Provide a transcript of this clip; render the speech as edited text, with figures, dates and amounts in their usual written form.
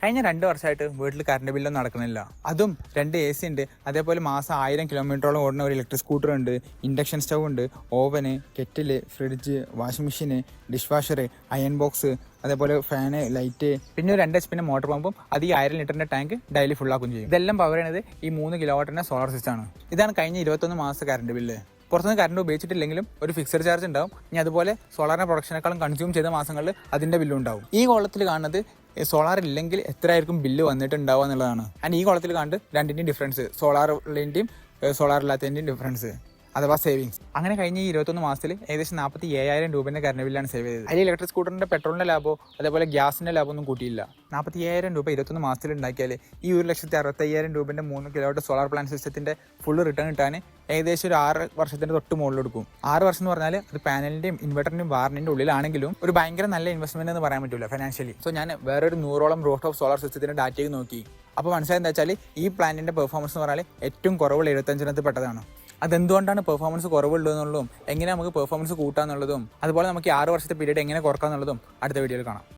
കഴിഞ്ഞ 2 വർഷമായിട്ട് വീട്ടിൽ കറണ്ട് ബില്ലൊന്നും നടക്കണില്ല. അതും 2 AC ഉണ്ട്. അതേപോലെ മാസം 1000 കിലോമീറ്ററോളം ഓടുന്ന ഒരു ഇലക്ട്രിക് സ്കൂട്ടർ ഉണ്ട്, ഇൻഡക്ഷൻ സ്റ്റവ് ഉണ്ട്, ഓവന്, കെറ്റില്, ഫ്രിഡ്ജ്, വാഷിംഗ് മെഷീന്, ഡിഷ് വാഷർ, അയൺ ബോക്സ്, അതേപോലെ ഫാന്, ലൈറ്റ്, പിന്നെ ഒരു 2 HP മോട്ടോർ പമ്പും അത് ഈ 1000 ലിറ്ററിന്റെ ടാങ്ക് ഡെയിലി ഫുള്ളാക്കും ചെയ്യും. ഇതെല്ലാം പവർ ചെയ്യുന്നത് ഈ 3 കിലോവാട്ടിന്റെ സോളാർ സിസ്റ്റം ആണ്. ഇതാണ് കഴിഞ്ഞ 21 മാസത്തെ കറണ്ട് ബില്ല്. പുറത്തുനിന്ന് കറണ്ട് ഉപയോഗിച്ചിട്ടില്ലെങ്കിലും ഒരു ഫിക്സഡ് ചാർജ് ഉണ്ടാവും. ഇനി അതുപോലെ സോളാറിന്റെ പ്രൊഡക്ഷനേക്കാളും കൺസ്യൂം ചെയ്ത മാസങ്ങളിൽ അതിന്റെ ബില്ലും ഉണ്ടാവും. ഈ കോളത്തിൽ കാണുന്നത് സോളാർ ഇല്ലെങ്കിൽ എത്രയായിരിക്കും ബില്ല് വന്നിട്ടുണ്ടാവുക എന്നുള്ളതാണ്. ആൻഡ് ഈ കോളത്തിൽ കണ്ട് രണ്ടിൻ്റെയും ഡിഫറൻസ്, സോളാർ ഉള്ളതിൻ്റെയും സോളാർ ഇല്ലാത്തതിൻ്റെയും ഡിഫറൻസ് അഥവാ സേവിങ്സ്. അങ്ങനെ കഴിഞ്ഞ ഈ 21 മാസത്തിൽ ഏകദേശം 47,000 രൂപേൻ്റെ കറണ്ട് ബില്ലാണ് സേവ് ചെയ്തത്. അതിൽ ഇലക്ട്രിക് സ്കൂട്ടറിൻ്റെ പെട്രോളിൻ്റെ ലാഭമോ അതേപോലെ ഗ്യാസിൻ്റെ ലാഭമോ ഒന്നും കൂട്ടിയില്ല. 47,000 രൂപ 21 മാസത്തിൽ ഉണ്ടാക്കിയാൽ ഈ 1,65,000 രൂപേൻ്റെ 3 കിലോവാട്ട് സോളാർ പ്ലാന്റ് സിസ്റ്റത്തിൻ്റെ ഫുള്ള് റിട്ടേൺ കിട്ടാൻ ഏകദേശം ഒരു 6 വർഷത്തിൻ്റെ തൊട്ട് മുകളിലെടുക്കും. 6 വർഷം എന്ന് പറഞ്ഞാൽ അത് പാനലിൻ്റെയും ഇൻവെർട്ടറിൻ്റെയും വാറിൻ്റെ ഉള്ളിലാണെങ്കിലും ഒരു ഭയങ്കര നല്ല ഇൻവെസ്റ്റ്മെന്റ് എന്ന് പറയാൻ പറ്റില്ല ഫൈനാൻഷ്യലി. സോ ഞാൻ വേറൊരു 100ഓളം റൂഫ് ടോപ്പ് സോളാർ സിസ്റ്റത്തിൻ്റെ ഡാറ്റയ്ക്ക് നോക്കി. അപ്പോൾ മനസ്സിലായെന്ന് വെച്ചാൽ ഈ പ്ലാന്റിൻ്റെ പെർഫോമൻസ് എന്ന് പറഞ്ഞാൽ ഏറ്റവും കുറവുള്ള 75 പെട്ടതാണ്. അതെന്തുകൊണ്ടാണ് പെർഫോമൻസ് കുറവുള്ളതെന്നുള്ളതും എങ്ങനെ നമുക്ക് പെർഫോമൻസ് കൂട്ടാന്നുള്ളതും അതുപോലെ നമുക്ക് 6 വർഷത്തെ പീരീഡ് എങ്ങനെ കുറക്കാന്നുള്ളതും അടുത്ത വീഡിയോയിൽ കാണാം.